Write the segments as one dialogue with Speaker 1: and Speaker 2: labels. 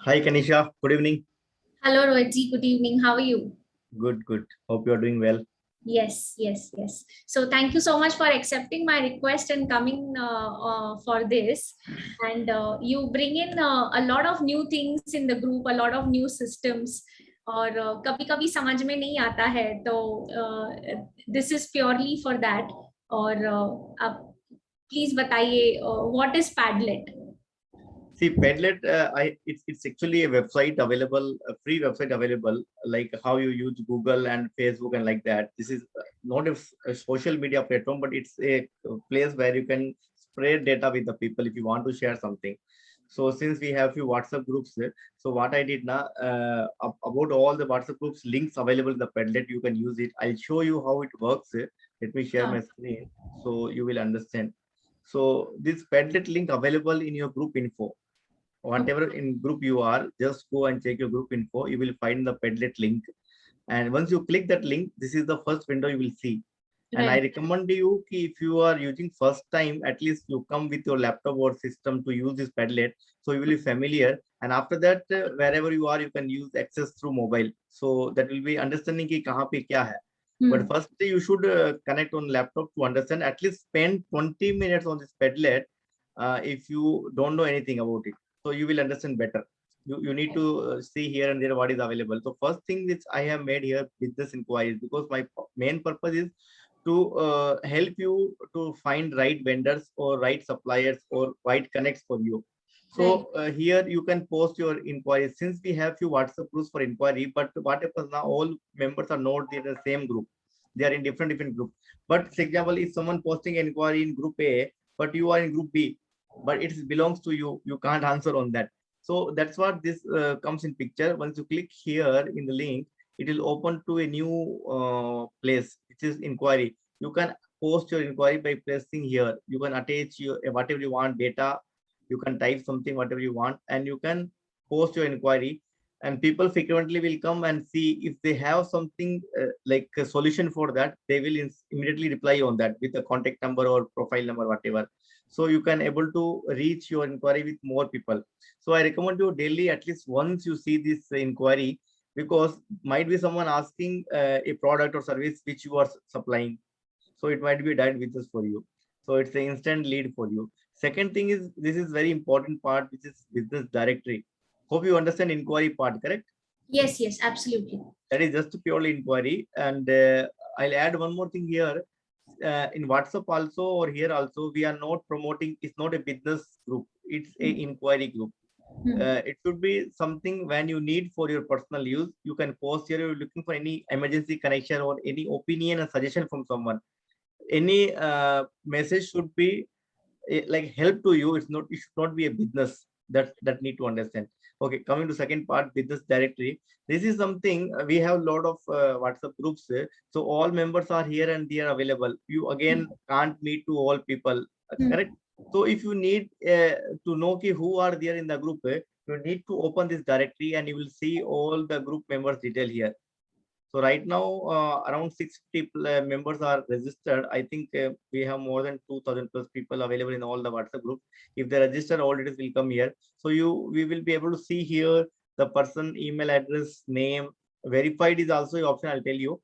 Speaker 1: Hi Kanisha, good evening.
Speaker 2: Hello, Rohitji. Good evening. How are you?
Speaker 1: Good, good. Hope you are doing well.
Speaker 2: Yes, yes, yes. So thank you so much for accepting my request and coming for this. And you bring in a lot of new things in the group, a lot of new systems. और कभी कभी समझ में नहीं आता है तो this is purely for that और आप प्लीज बताइए what is Padlet.
Speaker 1: See, Padlet, it's actually a website available, a free website available, like how you use Google and Facebook and like that. This is not a social media platform, but it's a place where you can spread data with the people if you want to share something. So since we have few WhatsApp groups, so what I did now about all the WhatsApp groups links available in the Padlet, you can use it. I'll show you how it works. Let me share my screen so you will understand. So this Padlet link available in your group info. Whatever in group you are, just go and check your group info. You will find the Padlet link. And once you click that link, this is the first window you will see. And I recommend you if you are using first time, at least you come with your laptop or system to use this Padlet. So you will be familiar. And after that, wherever you are, you can use access through mobile. So that will be understanding ki kahan pe kya hai. But first you should connect on laptop to understand, at least spend 20 minutes on this Padlet if you don't know anything about it. So you will understand better. You need to see here and there what is available. So first thing which I have made here business inquiries, because my main purpose is to help you to find right vendors or right suppliers or right connects for you. So here you can post your inquiries. Since we have few WhatsApp groups for inquiry, but what happens now, all members are not in the same group. They are in different groups. But for example, if someone posting inquiry in group A, but you are in group B, but it belongs to you, you can't answer on that. So that's what this comes in picture. Once you click here in the link, it will open to a new place, which is inquiry. You can post your inquiry by pressing here. You can attach your whatever you want data. You can type something whatever you want, and you can post your inquiry. And people frequently will come and see if they have something like a solution for that. They will immediately reply on that with a contact number or profile number, whatever. So you can able to reach your inquiry with more people. So I recommend you daily, at least once you see this inquiry, because might be someone asking a product or service which you are supplying. So it might be direct business for you. So it's an instant lead for you. Second thing is, this is very important part, which is business directory. Hope you understand inquiry part, correct?
Speaker 2: Yes, yes, absolutely.
Speaker 1: That is just purely inquiry. And I'll add one more thing here. In WhatsApp also, or here also, we are not promoting, it's not a business group, it's a inquiry group. It should be something when you need for your personal use. You can post here, you're looking for any emergency connection or any opinion and suggestion from someone. Any message should be like help to you. It's not, it should not be a business. That need to understand. Okay, coming to second part, business directory. This is something we have a lot of WhatsApp groups, so all members are here and they are available. You again can't meet to all people, correct? So if you need to know who are there in the group, you need to open this directory and you will see all the group members detail here. So right now, around 650 members are registered. I think we have more than 2,000 plus people available in all the WhatsApp groups. If they register, all details will come here. So we will be able to see here the person, email address, name. Verified is also an option, I'll tell you.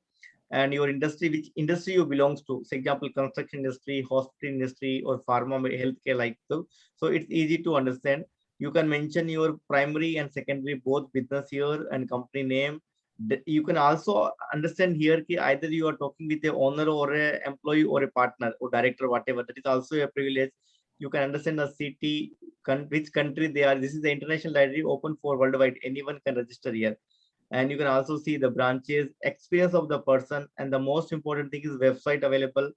Speaker 1: And your industry, which industry you belongs to. For example, construction industry, hospital industry, or pharma, healthcare, like so. So it's easy to understand. You can mention your primary and secondary both business here and company name. You can also understand here ki either you are talking with a owner or a employee or a partner or director, whatever. That is also a privilege. You can understand the city, which country they are. This is the international directory open for worldwide. Anyone can register here. And you can also see the branches, experience of the person, and the most important thing is website available.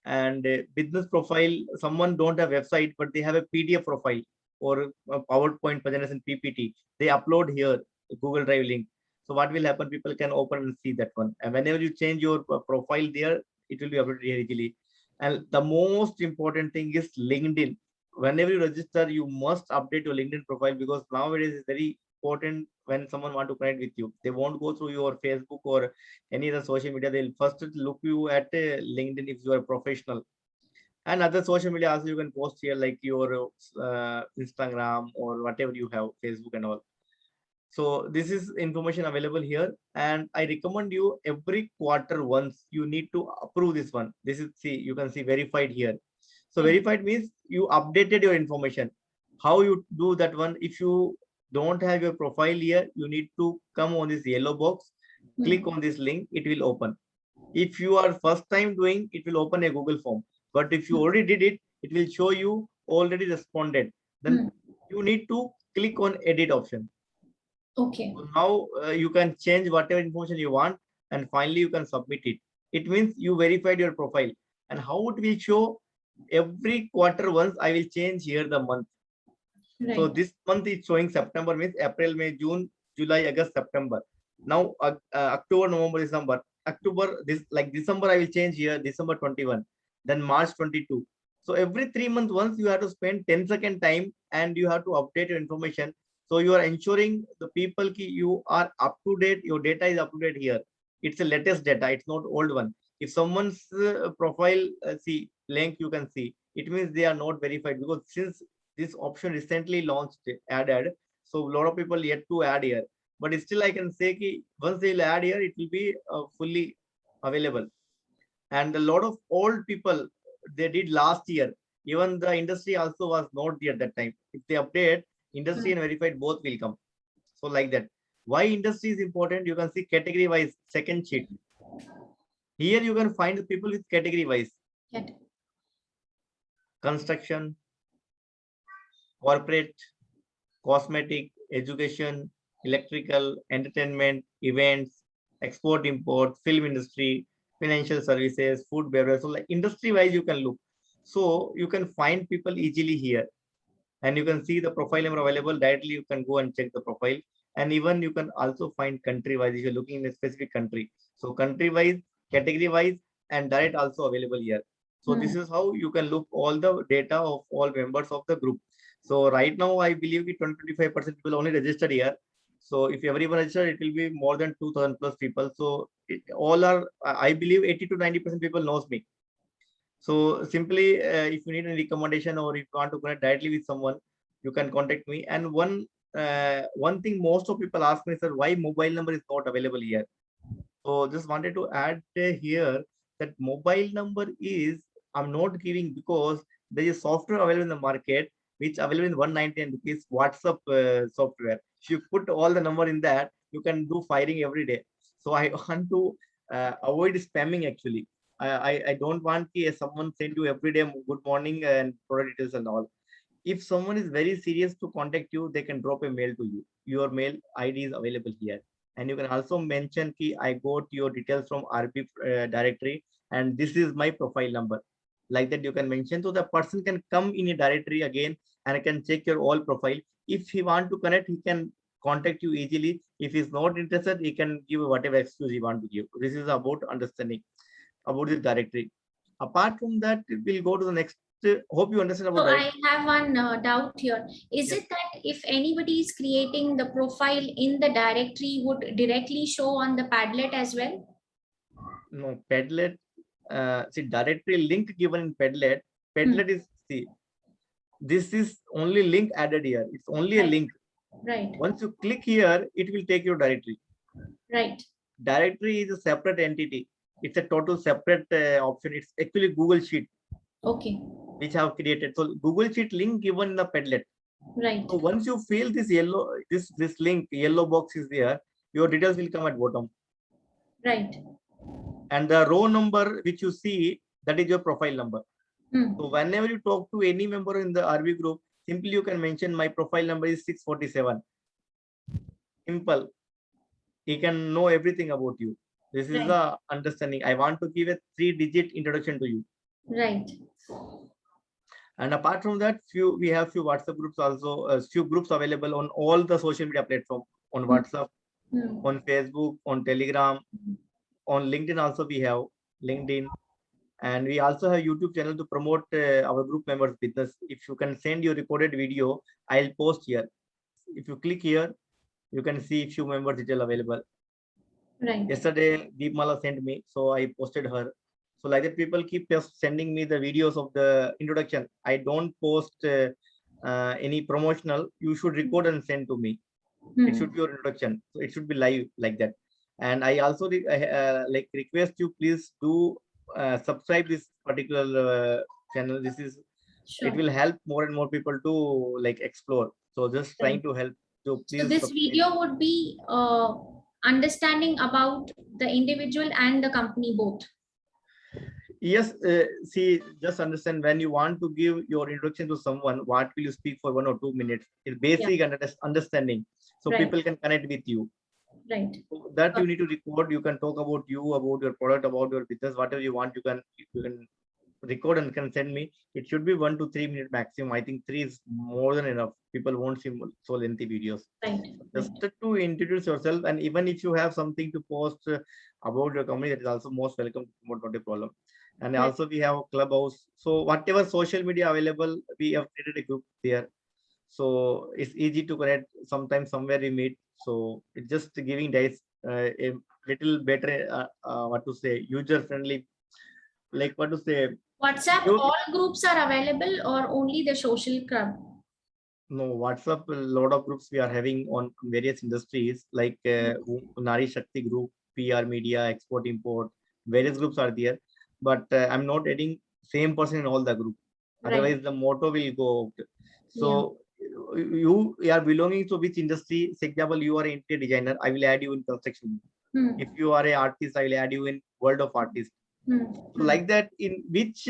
Speaker 1: And business profile, someone don't have website but they have a PDF profile or a PowerPoint presentation, PPT, they upload here Google Drive link. So what will happen, people can open and see that one, and whenever you change your profile there, it will be uploaded here easily. And the most important thing is LinkedIn. Whenever you register, you must update your LinkedIn profile, because nowadays is very important. When someone want to connect with you, they won't go through your Facebook or any other social media. They'll first look you at LinkedIn if you are a professional. And other social media also you can post here, like your Instagram or whatever you have, Facebook and all. So this is information available here, and I recommend you every quarter once you need to approve this one. This is, see, you can see verified here. So
Speaker 2: Yeah.
Speaker 1: verified means you updated your information. How you do that one? If you don't have your profile here, you need to come on this yellow box, click on this link, it will open. If you are first time doing, it will open a Google form. But if you already did it, it will show you already responded. Then you need to click on edit option.
Speaker 2: Okay.
Speaker 1: So now you can change whatever information you want, and finally you can submit it. It means you verified your profile. And how it will show? Every quarter once I will change here the month. So
Speaker 2: Right.
Speaker 1: this month is showing September, means April, May, June, July, August, September. Now October, November, December. October, this like December I will change here, December 21, then March 22. So every 3 months once you have to spend 10-second time and you have to update your information. So you are ensuring the people ki you are up to date, your data is up to date here. It's a latest data, it's not old one. If someone's profile see link you can see, it means they are not verified, because since this option recently launched, added, so a lot of people yet to add here. But still I can say ki once they'll add here, it will be fully available. And a lot of old people, they did last year. Even the industry also was not there at that time. If they update, industry and verified both will come. So like that. Why industry is important? You can see category wise, second sheet. Here you can find the people with category wise.
Speaker 2: Get.
Speaker 1: Construction, corporate, cosmetic, education, electrical, entertainment, events, export, import, film industry, financial services, food, beverage. So like industry wise, you can look. So you can find people easily here. And you can see the profile number available. Directly you can go and check the profile. And even you can also find country wise if you're looking in a specific country. So country wise, category wise, and direct also available here. So this is how you can look all the data of all members of the group. So right now, I believe 20-25% people only registered here. So if everyone registered, it will be more than 2,000 plus people. So all are, I believe 80 to 90% people knows me. So simply, if you need any recommendation or if you want to connect directly with someone, you can contact me. And one thing most of people ask me, sir, why mobile number is not available here? So just wanted to add here that mobile number is I'm not giving because there is software available in the market which available in 199 rupees WhatsApp software. If you put all the number in that, you can do firing every day. So I want to avoid spamming actually. I don't want someone send you every day good morning and product details and all. If someone is very serious to contact you, they can drop a mail to you. Your mail ID is available here. And you can also mention ki I got your details from RP directory and this is my profile number. Like that you can mention, so the person can come in a directory again and can check your all profile. If he want to connect, he can contact you easily. If he's not interested, he can give whatever excuse he want to give. This is about understanding about this directory. Apart from that, we'll go to the next. Hope you understand about
Speaker 2: So
Speaker 1: directory.
Speaker 2: I have one doubt here. Is
Speaker 1: Yes.
Speaker 2: it that if anybody is creating the profile in the directory would directly show on the Padlet as well?
Speaker 1: No, Padlet. See, directory link given in Padlet. Padlet is, see, this is only link added here. It's only a
Speaker 2: Right.
Speaker 1: link.
Speaker 2: Right.
Speaker 1: Once you click here, it will take your directory.
Speaker 2: Right.
Speaker 1: Directory is a separate entity. It's a total separate option. It's actually Google Sheet.
Speaker 2: Okay.
Speaker 1: Which I have created. So Google Sheet link given in the Padlet.
Speaker 2: Right.
Speaker 1: So once you fill this yellow, this link, yellow box is there, your details will come at bottom.
Speaker 2: Right.
Speaker 1: And the row number which you see, that is your profile number. So whenever you talk to any member in the RB group, simply you can mention my profile number is 647. Simple. He can know everything about you. This is the understanding. I want to give a 3-digit introduction to you.
Speaker 2: Right.
Speaker 1: And apart from that, we have few WhatsApp groups also, few groups available on all the social media platforms, on WhatsApp, on Facebook, on Telegram, on LinkedIn also we have LinkedIn. And we also have YouTube channel to promote our group members business. If you can send your recorded video, I'll post here. If you click here, you can see few member detail available.
Speaker 2: Right.
Speaker 1: Yesterday, Deepmala sent me, so I posted her. So like that, people keep just sending me the videos of the introduction. I don't post any promotional. You should record and send to me. It should be your introduction. So it should be live like that. And I also like request you, please do subscribe this particular channel. This is,
Speaker 2: Sure.
Speaker 1: it will help more and more people to like explore. So just trying to help. So
Speaker 2: So
Speaker 1: please
Speaker 2: this
Speaker 1: subscribe.
Speaker 2: video would be understanding about the individual and the company both.
Speaker 1: Yes, see, just understand, when you want to give your introduction to someone, what will you speak for 1 or 2 minutes? It's basic understanding, so
Speaker 2: Right.
Speaker 1: people can connect with you.
Speaker 2: Right.
Speaker 1: So that you need to record. You can talk about you, about your product, about your business, whatever you want. You can record and can send me. It should be 1 to 3 minutes maximum. I think 3 is more than enough. People won't see so lengthy videos.
Speaker 2: Right.
Speaker 1: Just to introduce yourself, and even if you have something to post about your company, that is also most welcome. Not a problem. And
Speaker 2: Right.
Speaker 1: also we have a clubhouse. So whatever social media available, we have created a group there. So it's easy to connect. Sometimes somewhere we meet. So it's just giving guys a little better, what to say, user friendly, like what to say.
Speaker 2: WhatsApp, all groups are available or only the social club?
Speaker 1: No, WhatsApp, a lot of groups we are having on various industries like Nari Shakti group, PR media, export import, various groups are there. But I'm not adding same person in all the group. Otherwise, the motto will go out. So you are belonging to which industry? For example, you are an interior designer, I will add you in construction. If you are an artist, I will add you in world of artists. So like that, in which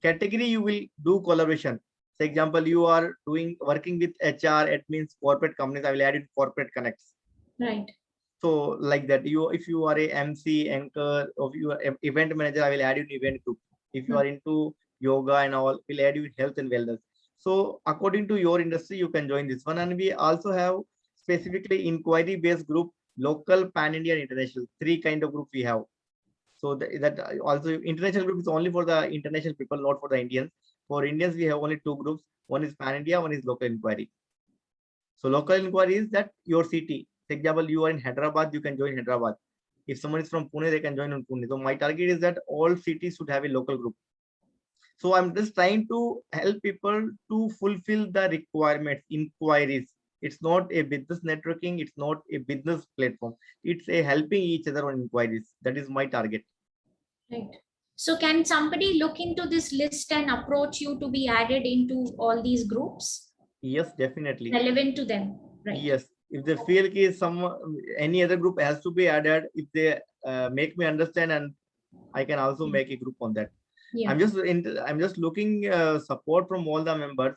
Speaker 1: category you will do collaboration. For example, you are working with HR, it means corporate companies, I will add it corporate connects.
Speaker 2: Right.
Speaker 1: So like that, if you are a MC, anchor, or you are an event manager, I will add you in event group. If you are into yoga and all, we'll add you in health and wellness. So according to your industry, you can join this one. And we also have specifically inquiry based group, local, pan India, and international. 3 kind of group we have. So that also international group is only for the international people, not for the Indians. For Indians, we have only 2 groups. One is pan India, one is local inquiry. So local inquiry is that your city. For example, you are in Hyderabad, you can join Hyderabad. If someone is from Pune, they can join on Pune. So my target is that all cities should have a local group. So I'm just trying to help people to fulfill the requirements, inquiries. It's not a business networking. It's not a business platform. It's a helping each other on inquiries. That is my target.
Speaker 2: Right. So can somebody look into this list and approach you to be added into all these groups?
Speaker 1: Yes, definitely.
Speaker 2: Relevant to them. Right.
Speaker 1: Yes. If they feel any other group has to be added, if they make me understand, and I can also make a group on that. Yeah. I'm just looking support from all the members.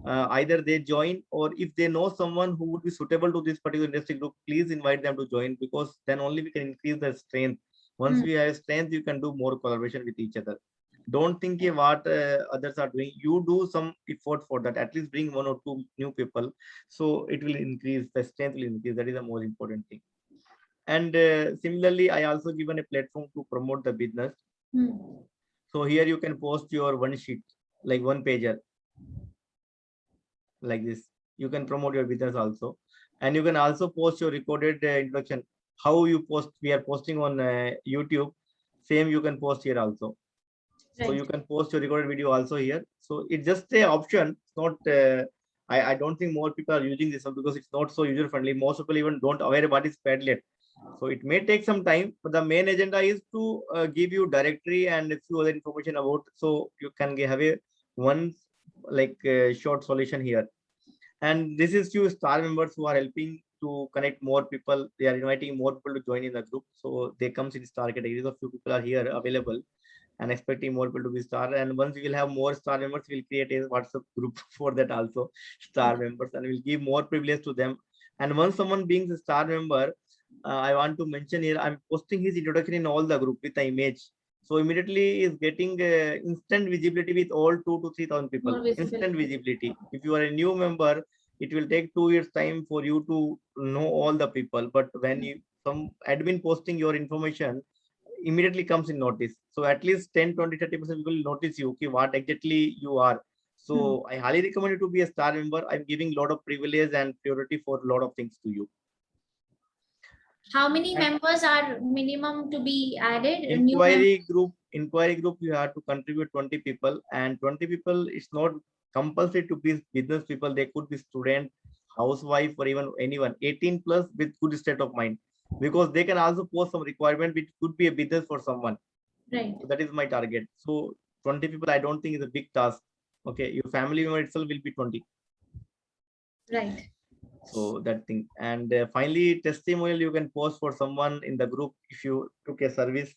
Speaker 1: Either they join, or if they know someone who would be suitable to this particular industry group, please invite them to join, because then only we can increase the strength. Once we have strength, you can do more collaboration with each other. Don't think what others are doing. You do some effort for that. At least bring 1 or 2 new people, so it will increase, the strength will increase. That is the most important thing. And similarly, I also given a platform to promote the business. So here you can post your one sheet, like one pager, like this. You can promote your business also, and you can also post your recorded introduction. How you post? We are posting on YouTube. Same you can post here also. Right. So you can post your recorded video also here. So it's just a option. It's not. I don't think more people are using this one because it's not so user friendly. Most people even don't aware what is Padlet. So it may take some time, but the main agenda is to give you directory and a few other information about, so you can have a one like short solution here. And this is few star members who are helping to connect more people. They are inviting more people to join in the group. So they comes in star categories. A few people are here available and expecting more people to be star. And once we will have more star members, we'll create a WhatsApp group for that also, star members, and we'll give more privilege to them. And once someone being a star member, I want to mention here, I'm posting his introduction in all the group with the image. So immediately is getting instant visibility with all 2,000 to 3,000 people. Instant visibility. If you are a new member, it will take 2 years time for you to know all the people. But when some admin posting your information, immediately comes in notice. So at least 10, 20, 30% people will notice you, okay, what exactly you are. So I highly recommend you to be a star member. I'm giving a lot of privilege and priority for a lot of things to you.
Speaker 2: How many members are minimum to be added?
Speaker 1: Inquiry group, you have to contribute 20 people, and 20 people is not compulsory to be business people. They could be student, housewife or even anyone 18 plus with good state of mind, because they can also post some requirement which could be a business for someone.
Speaker 2: Right.
Speaker 1: So that is my target. So 20 people, I don't think is a big task. Okay, your family member itself will be 20.
Speaker 2: Right.
Speaker 1: So that thing. And finally, testimonial you can post for someone in the group if you took a service,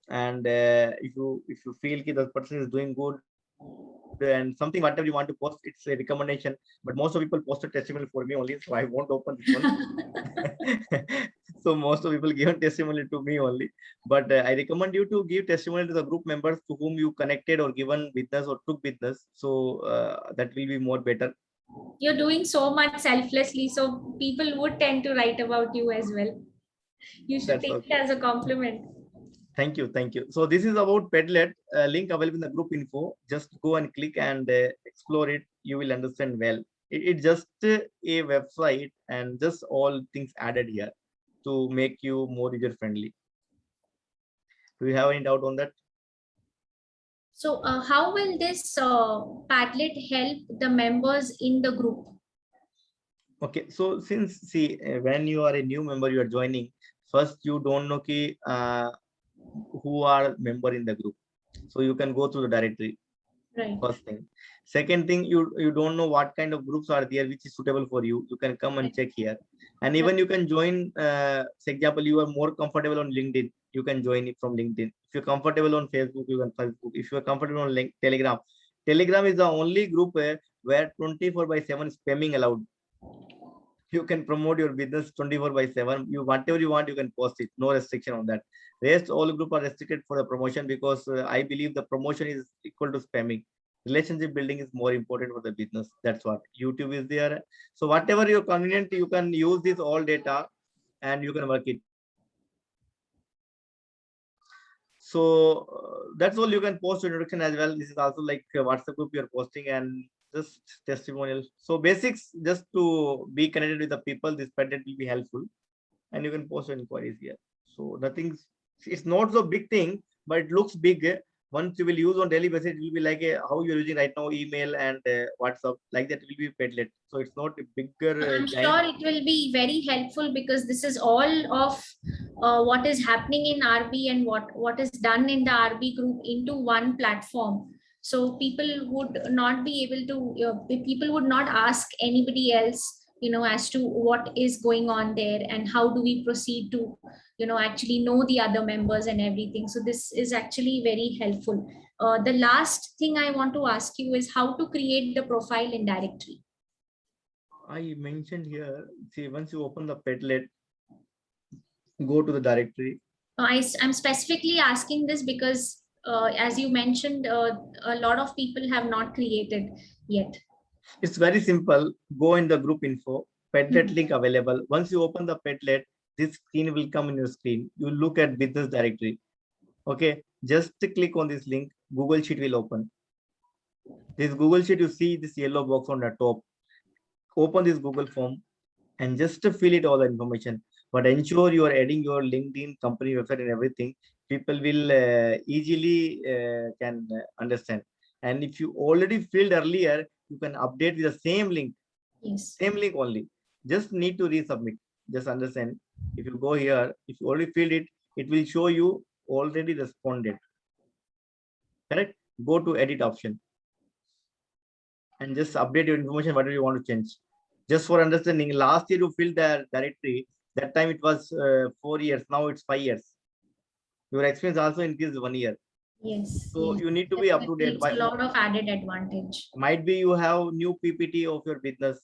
Speaker 1: and if you feel that the person is doing good and something whatever you want to post, it's a recommendation. But most of people posted testimonial for me only, so I won't open this one. So most of people given testimonial to me only, but I recommend you to give testimonial to the group members to whom you connected or given business or took business. So that will be more better.
Speaker 2: You're doing so much selflessly, so people would tend to write about you as well. You should
Speaker 1: That's
Speaker 2: take
Speaker 1: okay.
Speaker 2: it as a compliment.
Speaker 1: Thank you. Thank you. So this is about Padlet, link available in the group info. Just go and click and explore it. You will understand well. It's just a website and just all things added here to make you more user friendly. Do you have any doubt on that?
Speaker 2: So how will this Padlet help the members in the group?
Speaker 1: Okay, so since see when you are a new member, you are joining. First, you don't know who are member in the group, so you can go to the directory.
Speaker 2: Right.
Speaker 1: First thing. Second thing, you don't know what kind of groups are there which is suitable for you. You can come and check here, and even you can join. For example, you are more comfortable on LinkedIn, you can join it from LinkedIn. If you're comfortable on Facebook, you can Facebook. If you are comfortable on Telegram, Telegram is the only group where 24/7 spamming allowed. You can promote your business 24/7. You whatever you want, you can post it. No restriction on that. Rest all group are restricted for the promotion, because I believe the promotion is equal to spamming. Relationship building is more important for the business. That's what YouTube is there. So whatever you're convenient, you can use this all data and you can work it. So that's all. You can post introduction as well. This is also like a WhatsApp group you're posting, and just testimonial. So basics, just to be connected with the people, this Padlet will be helpful, and you can post your inquiries here. So nothing, it's not so big thing, but it looks big. Once you will use on daily basis, it will be like how you're using right now, email and WhatsApp, like that will be Padlet. So it's not a bigger
Speaker 2: I'm
Speaker 1: giant.
Speaker 2: sure it will be very helpful, because this is all of what is happening in RB and what is done in the RB group into one platform. So people would not be able to, people would not ask anybody else, as to what is going on there and how do we proceed to, actually know the other members and everything. So this is actually very helpful. The last thing I want to ask you is how to create the profile in directory.
Speaker 1: I mentioned here, see, once you open the Padlet, go to the directory.
Speaker 2: I'm specifically asking this because, as you mentioned, a lot of people have not created yet.
Speaker 1: It's very simple. Go in the group info, Padlet link available. Once you open the Padlet, this screen will come in your screen. You look at business directory. Okay, just click on this link. Google Sheet will open. This Google Sheet, you see this yellow box on the top. Open this Google form and just fill it all the information. But ensure you are adding your LinkedIn, company website, and everything. People will easily can understand. And if you already filled earlier, you can update with the same link.
Speaker 2: Yes.
Speaker 1: Same link only. Just need to resubmit. Just understand. If you go here, if you already filled it, it will show you already responded. Correct? Go to edit option and just update your information, whatever you want to change. Just for understanding, last year you filled the directory. That time it was 4 years. Now it's 5 years. Your experience also increased 1 year.
Speaker 2: Yes.
Speaker 1: So
Speaker 2: yes.
Speaker 1: you need to be up to date.
Speaker 2: It's a lot of added advantage.
Speaker 1: Might be you have new PPT of your business.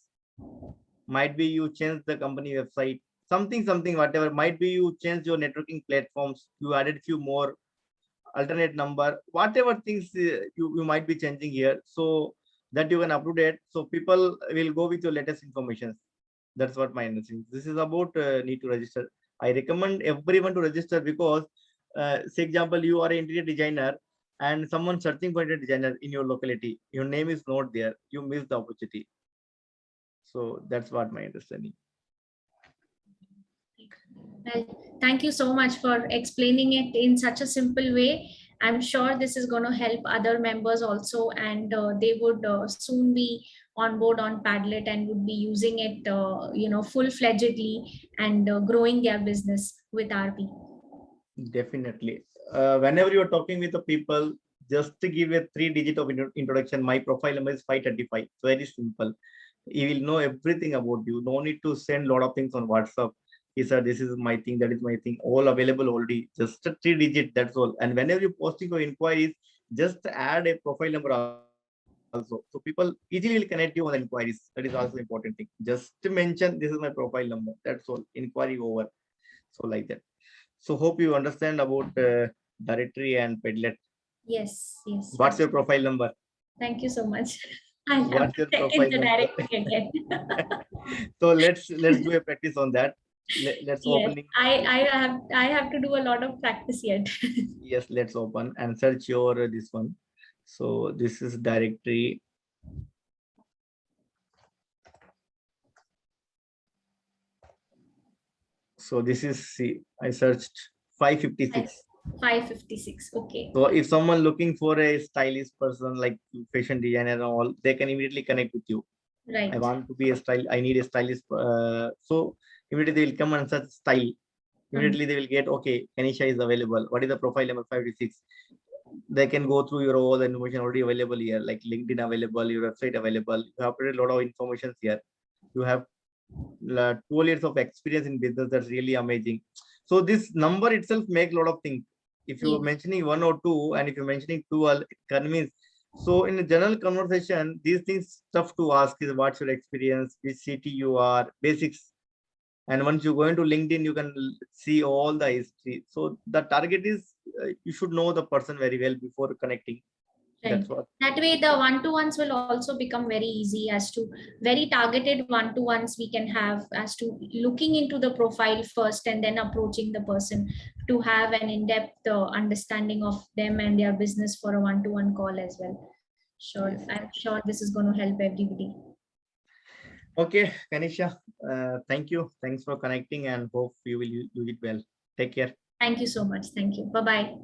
Speaker 1: Might be you change the company website. Something, whatever. Might be you change your networking platforms. You added few more alternate number. Whatever things you might be changing here. So that you can update. So people will go with your latest information. That's what my understanding. This is about need to register. I recommend everyone to register, because say example, you are an interior designer and someone searching for interior designer in your locality, your name is not there, you miss the opportunity. So that's what my understanding.
Speaker 2: Well, thank you so much for explaining it in such a simple way. I'm sure this is going to help other members also, and they would soon be on board on Padlet and would be using it, full-fledgedly and growing their business with RP.
Speaker 1: Definitely. Whenever you're talking with the people, just to give a 3-digit of introduction, my profile number is 535. Very simple. He will know everything about you. No need to send a lot of things on WhatsApp. He said, this is my thing, that is my thing, all available already. Just a 3-digit, that's all. And whenever you're posting your inquiries, just add a profile number also. So people easily will connect you on inquiries. That is also important thing. Just to mention, this is my profile number. That's all. Inquiry over. So like that. So hope you understand about directory and Padlet.
Speaker 2: Yes, yes.
Speaker 1: What's your profile number?
Speaker 2: Thank you so much. I'll have
Speaker 1: What's
Speaker 2: to
Speaker 1: your
Speaker 2: check in
Speaker 1: profile
Speaker 2: the
Speaker 1: number?
Speaker 2: directory again.
Speaker 1: So let's do a practice on that. Let's
Speaker 2: Yes,
Speaker 1: opening.
Speaker 2: I have to do a lot of practice yet.
Speaker 1: Yes, let's open and search your this one. So this is directory. So this is, see, I searched 556.
Speaker 2: 556. Okay.
Speaker 1: So if someone looking for a stylist person like fashion designer and all, they can immediately connect with you.
Speaker 2: Right.
Speaker 1: I want to be a style. I need a stylist. So immediately they will come and search style. Immediately they will get, okay, Kanisha is available. What is the profile number 556? They can go through your all the information already available here, like LinkedIn available, your website available. You have a lot of information here. You have 12 years of experience in business. That's really amazing. So this number itself make a lot of things. If you're
Speaker 2: Yes.
Speaker 1: mentioning 1 or 2, and if you're mentioning 12, it conveys. So in a general conversation, these things tough to ask is what's your experience, which city you are, basics. And once you go into LinkedIn, you can see all the history. So the target is you should know the person very well before connecting.
Speaker 2: Right.
Speaker 1: That's what.
Speaker 2: That way, the one-to-ones will also become very easy, as to very targeted one-to-ones we can have, as to looking into the profile first and then approaching the person to have an in-depth understanding of them and their business for a one-to-one call as well. Sure.
Speaker 1: Yes.
Speaker 2: I'm sure this is going to help everybody.
Speaker 1: Okay, Kanisha, thank you. Thanks for connecting and hope you will use it well. Take care.
Speaker 2: Thank you so much. Thank you. Bye-bye.